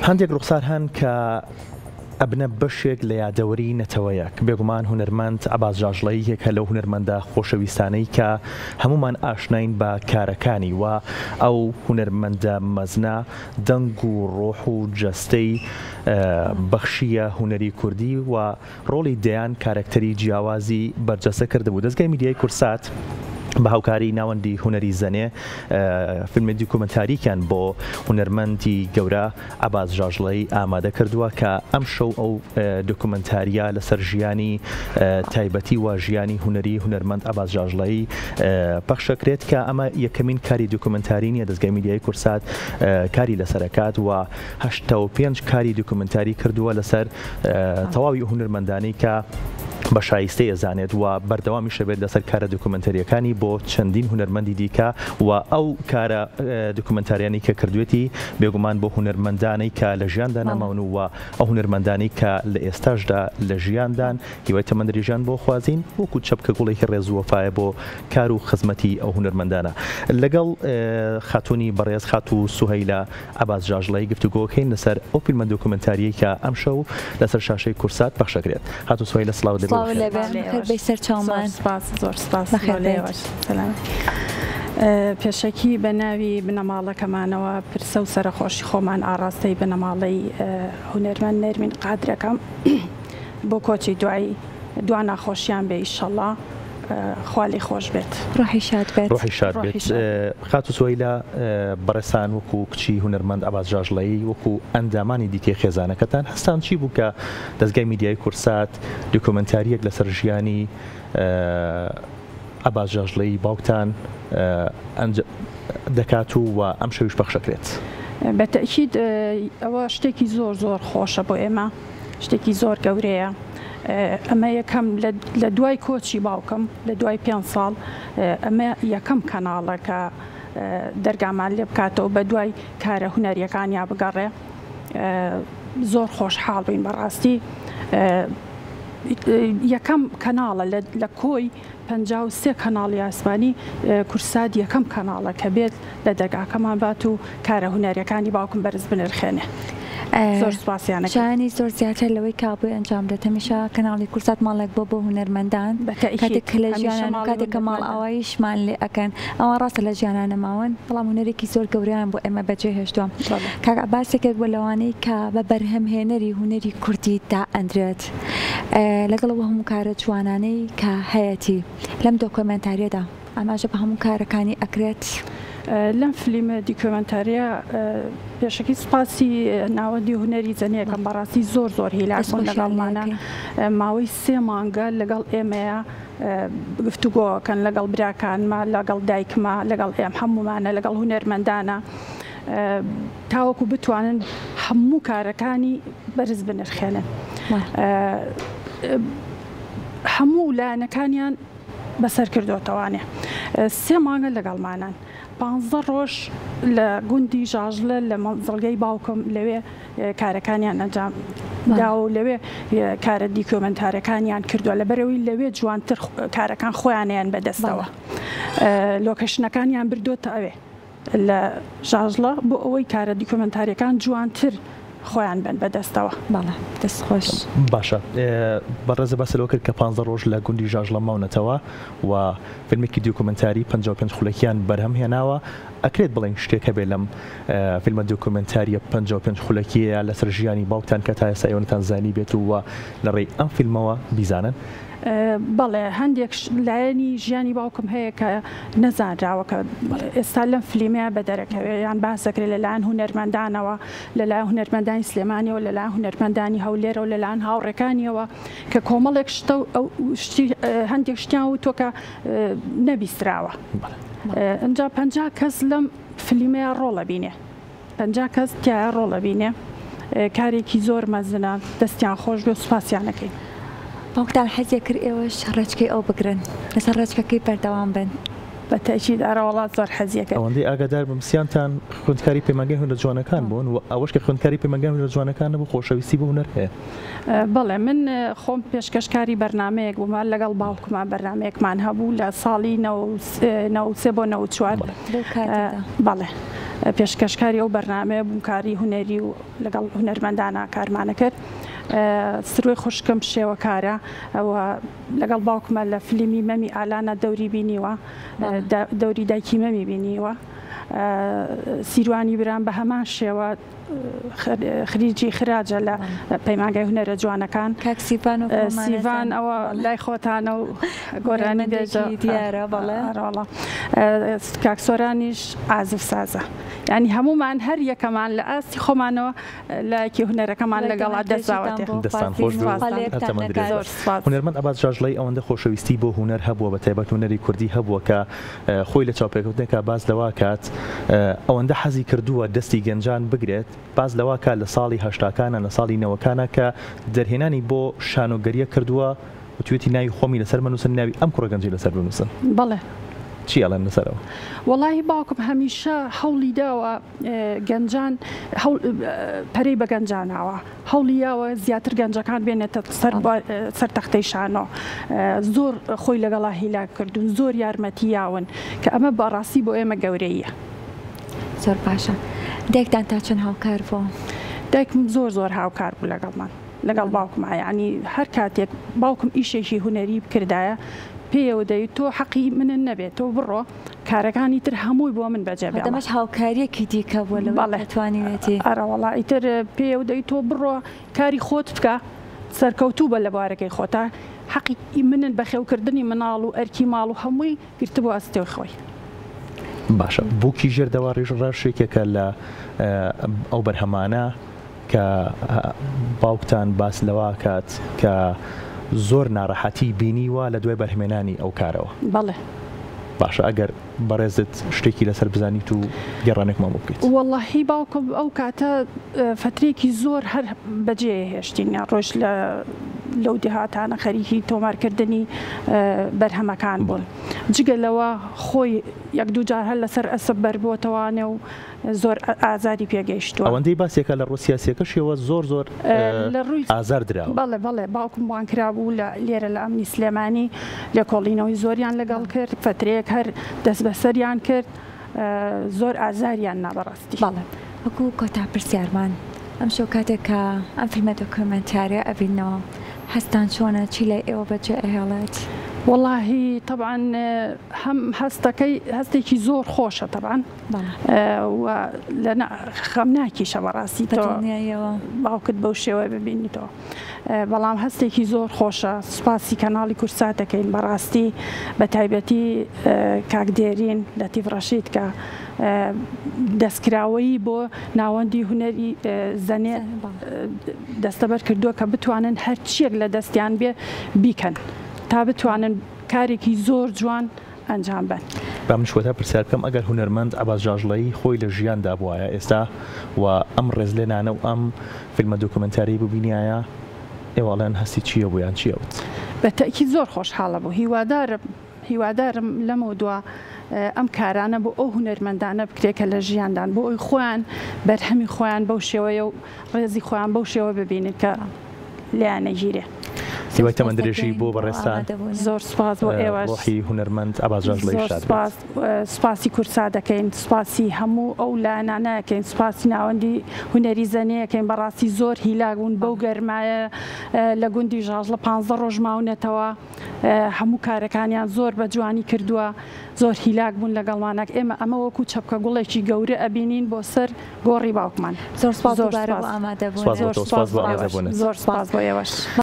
هەندێک ڕوخسار هەن کە ئەبنە بەشێک لە یادەوەری نەتەوەیەک بێگومان هونەرمەند عەباس جاژڵەی یەکە لەو هونەرمەندە خۆشەویستانەی کە هەمومان ئاشناین بە کارەکانی و ئەو هونەرمەندە مەزنە دەنگ و ڕۆح و جەستەی بەخشیە هونەری کوردی و ڕۆڵی دەیان کارکتەری جیاوازی بەرجەستە کردبوو. دەستگای میدیای کورسات بە هاوکاری ناوەندی هونەری زەنێ فیلمی دوکومنتاریکیان بۆ هونەرمەندی گەورە عەباس جاژڵەی ئامادە کردووە کە ئەم شەو ئەو دوکومنتاریە لەسەر ژیانی تایبەتی و ژیانی هونەری هونەرمەند عەباس جاژڵەی پەخشەکرێت کە ئەمە یەکەمین کاری دوکومنتاری نیە. دەستگای میدیای کورسات کاری لەسەرەکات و 85 کاری دوکومنتاری کردووە لەسەر تەواوی هونەرمەندانی کە بە شایستەی ئەزانێت و بەردەوامی شەبێت لەسەر کارە دوکومنتاریەکانی بۆ چەندین هونەرمەندی دیکە و ئەو کارە دوکومنتاریانی کە کردوێتی بێگومان بۆ هونەرمەندانەی کە لە ژیاندا نەماون و ئەو هونەرمەندانی کە لە ئێستاشدا لە ژیاندان هیوای تەمەندری ژیان بۆ خوازین وەکو چەپکە گوڵێکی ڕێزوەفایە بۆ کار و خزمەتی ئەو هونەرمەندانە. لەگەڵ خاتوونی بەڕێز خات و سوهەیلە عەباس جاژڵەی گفتوگۆکەین لەسەر ئەو فیلمە دوکومنتاریە کە ئەم شەو لەسەر شاشەی کورسات پەخشەکرێت. خات و سوهەیلە سڵاو دەبێت. پێشەکی بە ناوی بنەماڵەکەمانەوە پرسە و سەرخۆشی خۆمان ئاراستەی بنەماڵەی هونەرمەند نەرمین قادرەکەم بۆ کۆچی دوای ناخۆشیان بێ ئیشەڵڵا خوالی خۆش بێت ڕۆحی شاد بێت. ڕۆحی شاد بێت. خات و سوهەیلە بەڕێسان وەکو کچی هونەرمەند عەباس جاژڵەی وەکو ئەندامانی دیکەی خێزانەکەتان هەستان چی بوو کە دەستگای میدیای کورسات دوکومنتاریەک لەسەر ژیانی عەباس جاژڵەی باوکتان دەکات و ئەم شەویش پەخشەکرێت؟ بەتەکید ئەوە شتێکی زۆر زۆر خۆشە بۆ ئێمە، شتێکی زۆر گەورەیە. ئەمە یەکەم لە دوای کۆچی باوکم لە دوای 5 ساڵ ئەمە یەکەم کەناڵە کە دەرگامان لێ بکاتەوە بە دوای کارە هونەریەکانیا بگەڕێ. زۆر خۆشحاڵ بووین بەڕاستی. یەکەم کەناڵە لە کۆی 53 کەناڵی ئاسمانی کورسات یەکەم کەناڵە کە بێت لە دەرگاکەمان بات و کارە هونەریەکانی باوکم بەرز بنرخێنێ. زۆر سوپاسیانە شانی زۆر زیاتر لەوەی کابووی ئەنجام دێت. هەمیشە کەناڵی کورسات ماڵێک بۆ هونەرمەندان کاتێک کە لە ژیانان کاتێککە ماڵ ئاواییشمان لێ ئەکەن ئەوە ڕاستە لە ژیانان نەماون بەڵام هونەرێکی زۆر گەوریان بۆ ئێمە بەجێ هێشتووە. کاک عەباسێکێک بۆ لەوانەی کە بە بەرهەمهێنەری هونەری کوردی دا ئەندرێت لەگەڵەوە هەموو کارە جوانانەی کە هەیەی لەم دۆکۆمنتاریەدا ئاماژە بە هەموو کارەکانی ئەکرێت. لەم فیلمە دیکۆمنتاریە پێشەکی سوپاسی ناوەندی هونەری زەنیەکەم بەڕاستی زۆر زۆر هیلاکۆن لەگەڵمانە ماوەی 3 مانگە لەگەڵ ئێمەیە گفتوگۆکەن لەگەڵ براکانمە لەگەڵ دایکمە لەگەڵ ئێم هەمومانە لەگەڵ هونەرمەندانە تاوەکو بتوانن هەموو کارەکانی بەرز بنرخێنن. هەموو لایەنەکانیان بەسەر کردوتەوانێ 3 مانگە لەگەڵمانان 15 ڕۆژ لە گوندی ژاژڵە لە مەنزڵگەی باوکم لەوێ کارەکانیان ئەنجام دا و لەوێ کارە دیکۆمنتارەکانیان کردووە لەبەرەوەی لەوێ جوانتر کارەکان خۆیانیان بەدەستەوە لۆکەشنەکانیان بردۆتە ئەوێ لە ژاژڵە بۆ ئەوەی کارە دیکۆمنتاریەکان جوانتر خۆیان بن بەدەستەوە. باڵە دەستخۆش باشە. بەڕێزە بەسەرەوە کرد کە 15 ڕۆژ لە گوندی ژاژڵە ماونەتەوە و فیلمێکی دوکومنتاری 55 خولەکیان بەرهەم هێناوە. ئەکرێت بڵێن شتێکە بێ لەم فیلمە دوکومنتاریە 55 خولەکیە لەسەر ژیانی باوکتان کە تا ئێستا ئێوەتان زانی بێت و لە ڕێی ئەم فیلمەوە بیزانن؟ بەڵێ هەندێک لایەنی ژیانی باوکم هەیە کە نەزانراوەکە ئێستا لەم فیلمەیە بەدەرەکەوێ یان باسەکرێت لەلایەن هونەرمەندانەوە لەلایەن هونەرمەندانی سلێمانیەوە لەلایەن هونەرمەندانی هەولێرە و لەلایەن هاوڕێکانیەوە کە کۆمەڵێک شتە هەندێک شتیان و تۆکە نەبیستراوە. ئەجا 50 کەس لەم فیلمەیە ڕۆڵە بینێ 50 کەس تیایە ڕۆڵە بینێ کارێکی زۆر مەزنە دەستیان خۆش بێ و سوپاسیانەکەین. باوکتان حەزیە کرد ئێوەش ڕێچکەی ئەو بگرن لەسەر ڕێچکەکەی بەردەوام بن. بەتەکید ئەوڵات زۆر حەزیەکە ئەوەندەی ئاگادار بم سییانتان خوێندکاری پەیمانگەی هونەر جوانەکان بوون و ئەوەش کە خوێندکاری پەیمانگەی هونەر جوانەکان بوو خۆشەویستی بۆ هونەر هەیە. بەڵێ من خۆم پێشکەشکاری بەرنمەیەک بوومان لەگەڵ باوکمان بەرنمەیەکمان هەبوو لە ساڵی 93 بۆ 94. بەڵێ پێشکەشکاری ئەو بەرنامەیە بووم کاری هونەری و لەگەڵ هونەرمەندانە کارمانە کرد. سروی خوشکم شێوەکارە ئەوە لەگەڵ باوکمە لە فیلمی مەمی ئالانە دەوری بینیوە، دەوری دایکی مەمی بینیوە. سیروانی بران بە هەمان شێوە خریجی خراجە لە پەیمانگای هونەرە جوانەکان. سیڤان ئەوە لای خۆتانە و گۆرانی دیارە بەڵێ کاکسۆرانیش ئازف سازە. ینی هەمومان هەر یەکەمان لە ئاستی خۆمانەوە لایەکی هونەرەکەمان لەگەڵا دەستاوەتێ. دەستان خۆش هونەرمەند عەباس جاژڵەی ئەوەندە خۆشەویستی بۆ هونەر هەبووە بە تایبەت هونەری کوردی هەبووە کە خۆی لە چاوپێکەوتنێکە باز لەوا کات ئەوەندە حەزی کردووە دەستی گەنجان بگرێت، باز لەوا کات لە ساڵی هەشتاکانە لە ساڵی نەوەکانە کە دەرهێنانی بۆ شانۆگەریە کردووە وتوێتی ناوی خۆمی لەسەر بنووسن، ناوی ئەم کوڕە گەنجی لەسەر بنووسن. بەڵێ چی ئەڵێن لەسەرەوە؟ وەڵاهی باوکم هەمیشە هەوڵی داوە گەنجان پەرەی بە گەنجاناوە، هەوڵیاوە زیاتر گەنجەکان بێنێتە سەر تەختەی شانۆ. زۆر خۆی لەگەڵا هیلا کردوون، زۆر یارمەتیاون کە ئەمە بەڕاستی بۆ ئێمە گەورەیە. زۆر باشە. دایکتان تا چەند هاوکار بوو؟ دایکم زۆر هاوکار بوو لەگەڵمان، لەگەڵ باوکم. ینی هەر کاتێک باوکم ئیشێکی هونەری بکردایە پێوە دەیت تۆ حەقی منن نەبێت، تۆ بڕۆ کارەکانی تر هەمووی بۆ من بەجێبێ. دەمەش هاوکاریەکی دیکە بووە لەوە توانیوێتی. ئەرەوەڵا ئیتر پێوە دەیت تۆ بڕۆ کاری خۆت بکە، سەرکەوتوو بە لە بارەکەی خۆتا، حەقی منن بەخێوکردنی مناڵ و ئەرکی ماڵ و هەمووی گرتبوو ئەستێوی خۆی. باشە، بووکی ژێردەوا ڕێژێکێکە لە ئەو بەرهەمانە کە باوکتان باس لەوا کات کە زۆر ناڕەحەتی بینیوە لە دوای بەرهەمێنانی ئەو کارەوە. بەڵێ باشە، ئەگەر بەڕێزت شتێکی لەسەر بزانیت و گەڕانێکمان بۆ بکەیت. وەڵاهی باوکم ئەو کاتە فترێکی زۆر هەر بەجێ هێشتین، ڕۆژ لەو دێهاتانە خەریکی تۆمارکردنی بەرهەمەکان بوون. جگە لەوە خۆی یەک دوو جار هەر لەسەر ئەسب بەربۆتەوانێ و زۆر ئازاری پێگەیشتووە. ئەوەندەی باسێکە لە ڕوو سیاسیەکەشەوە زۆر لە ڕووی ئازار دراوە. بەڵێ باوکم وان کرابوو لێرە لە ئەمنی سلێمانی لە کۆڵینەوەی زۆریان لەگەڵ کرد، فترەیەک هەر دەست بەسەریان کرد، زۆر ئازاریان نابەڕاستی. بەڵێ وەکو کۆتا پرسیارمان ئەم شەو کاتێک کە ئەم فیلمە دۆکیومنتاریە ئەبینەوە هەستان چۆنە، چی لە ئێوە بەجێ ئەهێڵێت؟ والله طبعا هم هەستێکی زۆر خۆشە طبعا و لەنا خەمناکیشە بەڕاستی باوکت بەو شێوە ببینیتەوە، بەڵام هەستێکی زۆر خۆشە. سوپاسی کەناڵی کورسات دەکەین بەڕاستی، بە تایبەتی کاکدێرین لە تیڤڕەشید کە دەستکراوەی بۆ ناوەندی هونەری زەنێ دەستەبەر کردووە کە بتوانن هەرچیەک لە دەستیان بێ بیکەن تا بتوانن کارێکی زۆر جوان ئەنجام بن. با من شوەتا پرسیار بکەم ئەگەر هونەرمەند عەباس جاژڵەیی خۆی لە ژیاندا بووایە ئێستا و ئەم ڕێزلێنانە و ئەم فیلمە دۆکیومنتاری ببینایە، ئێوەڵێن هەستی چییە بوویان چیەوت؟ بەتەئکید زۆر خۆشحاڵە بوو. هیوادارم لەمە دووە ئەم کارانە بۆ ئەو هونەرمەندانە بکرێکە لە ژیاندان بۆ ئەوی خۆیان بەرهەمی خۆیان بەو شێوەیە و ڕێزی خۆیان بەو شێوە ببینێت کە لیانەگیرێ. سیوای تەمەندرێژی بۆ بەڕێستان زۆر سپاس بۆ ئێوەش ڕۆحی هونەرمەند عەباس جاژڵەی شاد بێت. سپاسی کورسات دەکەین، سپاسی هەموو ئەو لایەنانەکەین، سپاسی ناوەندی هونەری زەنێیەکەین. بەڕاستی زۆر هیلاگون بەو گەرمایە لە گوندی ژاژڵە 15 ڕۆژ ماونێتەوە، هەموو کارەکانیان زۆر بە جوانی کردووە، زۆر هیلاک بوون لەگەڵمانەک. ئێمە ئەمە وەکو چەپکە گوڵێکی گەورە ئەبینین بۆ سەر گۆڕی باوکمان. زۆر سپاس بۆ ئامادەبوون. زۆر سپاس بۆ ئێوەش.